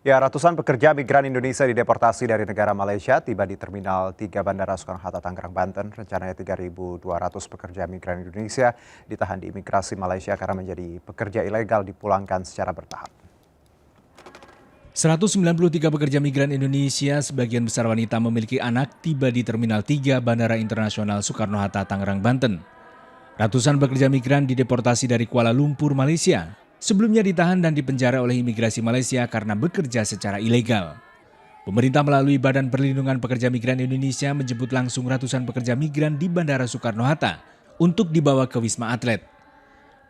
Ya, ratusan pekerja migran Indonesia dideportasi dari negara Malaysia tiba di Terminal 3 Bandara Soekarno-Hatta, Tangerang, Banten. Rencananya 3.200 pekerja migran Indonesia ditahan di imigrasi Malaysia karena menjadi pekerja ilegal dipulangkan secara bertahap. 193 pekerja migran Indonesia, sebagian besar wanita memiliki anak, tiba di Terminal 3 Bandara Internasional Soekarno-Hatta, Tangerang, Banten. Ratusan pekerja migran dideportasi dari Kuala Lumpur, Malaysia. Sebelumnya ditahan dan dipenjara oleh imigrasi Malaysia karena bekerja secara ilegal. Pemerintah melalui Badan Perlindungan Pekerja Migran Indonesia menjemput langsung ratusan pekerja migran di Bandara Soekarno-Hatta untuk dibawa ke Wisma Atlet.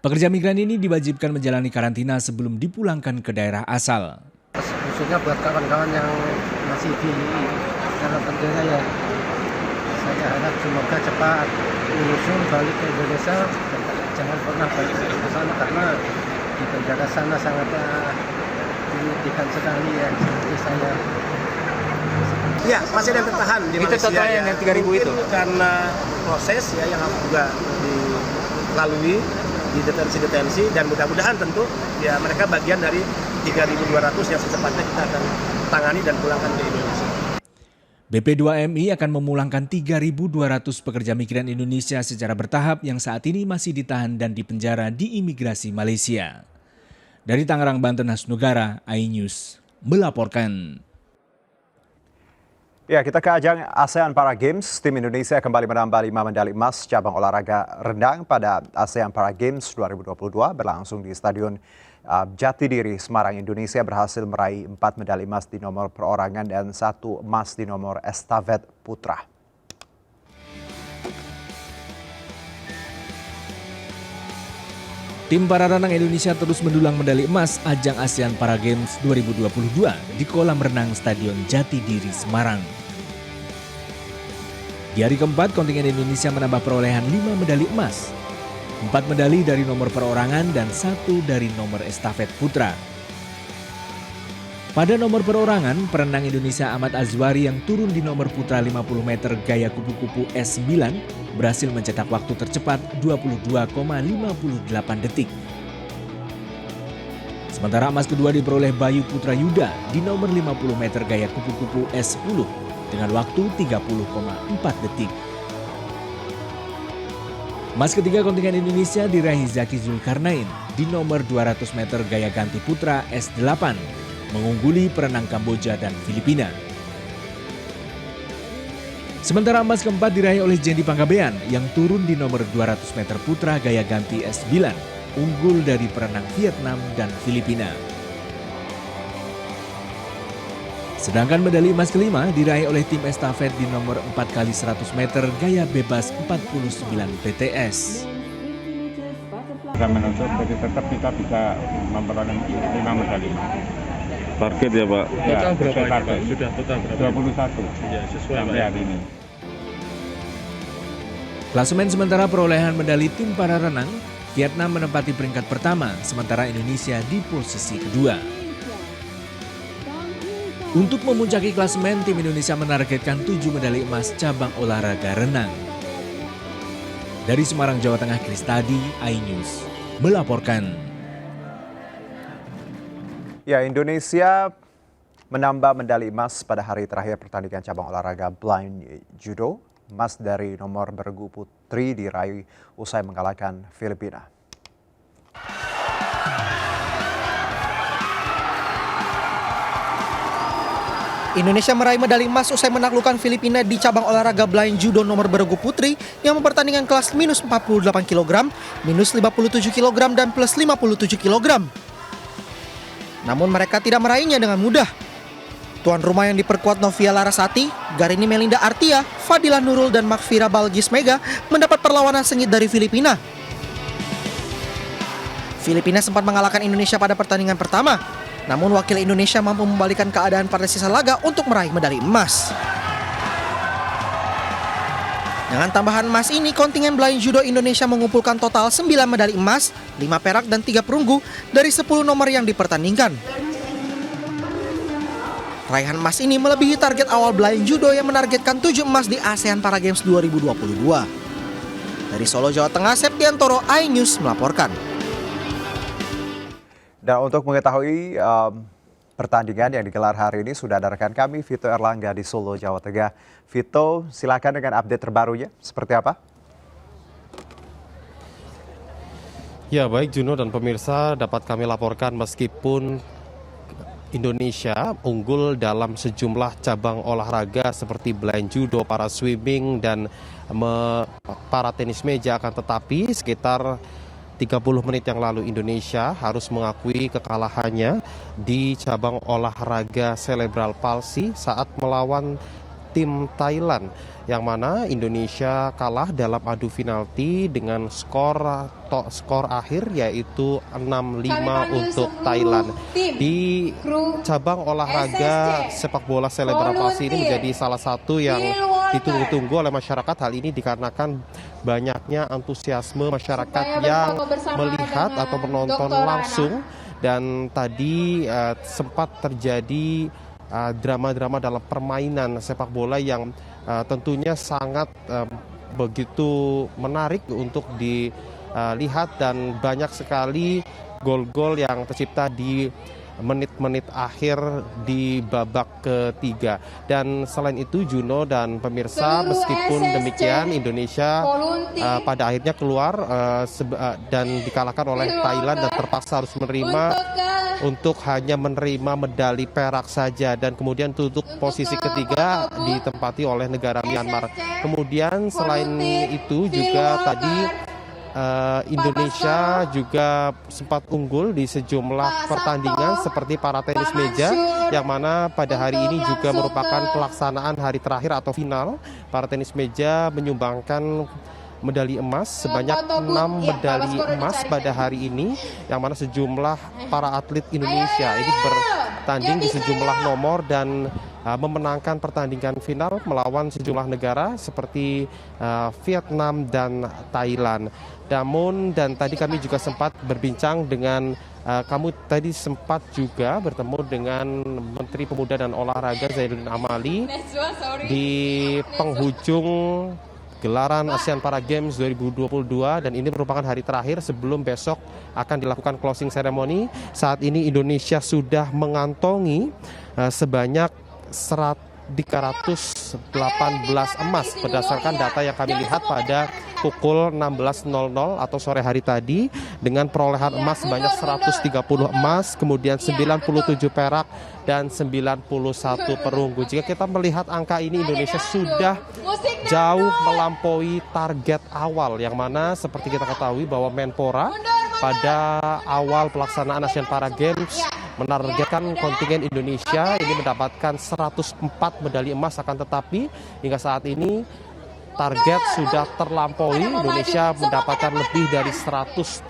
Pekerja migran ini diwajibkan menjalani karantina sebelum dipulangkan ke daerah asal. Khususnya buat kawan-kawan yang masih di dalam penjara saya harap semoga cepat menyusul balik ke Indonesia dan jangan pernah balik ke sana karena di penjara sana sangat menyedihkan sekali ya seperti saya. Ya, masih ada yang tertahan di Malaysia. Itu yang 3.000 itu? Karena proses ya yang juga dilalui di detensi dan mudah-mudahan tentu ya mereka bagian dari 3.200 yang secepatnya kita akan tangani dan pulangkan ke Indonesia. BP2MI akan memulangkan 3.200 pekerja migran Indonesia secara bertahap yang saat ini masih ditahan dan dipenjara di imigrasi Malaysia. Dari Tangerang, Banten, Hasnugara, iNews melaporkan. Ya, kita ke ajang ASEAN Para Games. Tim Indonesia kembali menambah 5 medali emas cabang olahraga renang pada ASEAN Para Games 2022 berlangsung di Stadion Jatidiri, Semarang. Indonesia berhasil meraih 4 medali emas di nomor perorangan dan 1 emas di nomor estafet putra. Tim para renang Indonesia terus mendulang medali emas ajang ASEAN Para Games 2022 di kolam renang Stadion Jatidiri, Semarang. Di hari keempat, kontingen Indonesia menambah perolehan 5 medali emas. 4 medali dari nomor perorangan dan 1 dari nomor estafet putra. Pada nomor perorangan, perenang Indonesia Ahmad Azwari yang turun di nomor putra 50 meter gaya kupu-kupu S9 berhasil mencetak waktu tercepat 22,58 detik. Sementara emas kedua diperoleh Bayu Putra Yuda di nomor 50 meter gaya kupu-kupu S10 dengan waktu 30,4 detik. Emas ketiga kontingen Indonesia diraih Zaki Zulkarnain di nomor 200 meter gaya ganti putra S8, mengungguli perenang Kamboja dan Filipina. Sementara emas keempat diraih oleh Jendi Panggabean yang turun di nomor 200 meter putra gaya ganti S9, unggul dari perenang Vietnam dan Filipina. Sedangkan medali emas kelima diraih oleh tim estafet di nomor 4x100 meter gaya bebas 49 BTS. Kita menuntut jadi tetap kita bisa memperoleh 5 medali. Target ya Pak? Ya, total berapa ini, target. Pak? Sudah total berapa? 21 Ya, sesuai sampai hari ini. Klasemen sementara perolehan medali tim para renang, Vietnam menempati peringkat pertama, sementara Indonesia di posisi kedua. Untuk memuncaki klasemen, tim Indonesia menargetkan 7 medali emas cabang olahraga renang. Dari Semarang, Jawa Tengah, Kristadi, iNews melaporkan. Ya, Indonesia menambah medali emas pada hari terakhir pertandingan cabang olahraga blind judo. Emas dari nomor bergu putri diraih usai mengalahkan Filipina. Indonesia meraih medali emas usai menaklukkan Filipina di cabang olahraga blind judo nomor bergu putri yang mempertandingkan kelas minus 48 kg, minus 57 kg, dan plus 57 kg. Namun mereka tidak meraihnya dengan mudah. Tuan rumah yang diperkuat Novia Larasati, Garini Melinda Artia, Fadila Nurul, dan Makfira Balgis Mega mendapat perlawanan sengit dari Filipina. Filipina sempat mengalahkan Indonesia pada pertandingan pertama. Namun wakil Indonesia mampu membalikan keadaan pada sisa laga untuk meraih medali emas. Dengan tambahan emas ini, kontingen blind judo Indonesia mengumpulkan total 9 medali emas, 5 perak dan 3 perunggu dari 10 nomor yang dipertandingkan. Raihan emas ini melebihi target awal blind judo yang menargetkan 7 emas di ASEAN Para Games 2022. Dari Solo, Jawa Tengah, Septiantoro, iNews melaporkan. Dan untuk mengetahui pertandingan yang digelar hari ini sudah ada rekan kami Vito Erlangga di Solo, Jawa Tengah. Vito, silakan dengan update terbarunya. Seperti apa? Ya baik Juno dan pemirsa, dapat kami laporkan meskipun Indonesia unggul dalam sejumlah cabang olahraga seperti blind judo, para swimming, dan para tenis meja, akan tetapi sekitar 30 menit yang lalu Indonesia harus mengakui kekalahannya di cabang olahraga cerebral palsy saat melawan tim Thailand, yang mana Indonesia kalah dalam adu penalti dengan skor akhir yaitu 6-5 untuk Thailand. Di cabang olahraga sepak bola cerebral palsy ini menjadi salah satu yang ditunggu-tunggu oleh masyarakat. Hal ini dikarenakan banyaknya antusiasme masyarakat yang melihat atau menonton langsung, dan tadi sempat terjadi drama-drama dalam permainan sepak bola yang tentunya sangat begitu menarik untuk dilihat, dan banyak sekali gol-gol yang tercipta di menit-menit akhir di babak ketiga. Dan selain itu Juno dan pemirsa, meskipun demikian Indonesia pada akhirnya keluar dan dikalahkan oleh Thailand dan terpaksa harus menerima untuk hanya menerima medali perak saja, dan kemudian duduk posisi ketiga ditempati oleh negara Myanmar. Kemudian selain itu juga tadi Indonesia juga sempat unggul di sejumlah pertandingan seperti para tenis meja, yang mana pada hari ini juga merupakan pelaksanaan hari terakhir atau final. Para tenis meja menyumbangkan medali emas sebanyak 6 medali emas pada hari ini, yang mana sejumlah para atlet Indonesia ini bertanding di sejumlah nomor dan memenangkan pertandingan final melawan sejumlah negara seperti Vietnam dan Thailand. Namun, dan tadi kami juga sempat berbincang dengan kamu tadi sempat juga bertemu dengan Menteri Pemuda dan Olahraga Zainuddin Amali di penghujung gelaran ASEAN Para Games 2022, dan ini merupakan hari terakhir sebelum besok akan dilakukan closing ceremony. Saat ini Indonesia sudah mengantongi sebanyak 318 emas berdasarkan data yang kami lihat pada pukul 16.00 atau sore hari tadi, dengan perolehan emas sebanyak 130 emas, kemudian 97 perak dan 91 perunggu. Jika kita melihat angka ini, Indonesia sudah jauh melampaui target awal, yang mana seperti kita ketahui bahwa Menpora pada awal pelaksanaan ASEAN Para Games menargetkan kontingen Indonesia ini mendapatkan 104 medali emas, akan tetapi hingga saat ini target sudah terlampaui. Indonesia mendapatkan lebih dari 130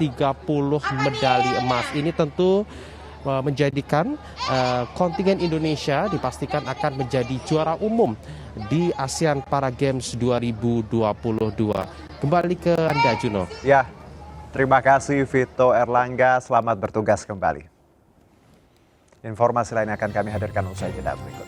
medali emas. Ini tentu menjadikan kontingen Indonesia dipastikan akan menjadi juara umum di ASEAN Para Games 2022. Kembali ke Anda, Juno. Ya, terima kasih Vito Erlangga. Selamat bertugas kembali. Informasi lain akan kami hadirkan usai jeda berikut.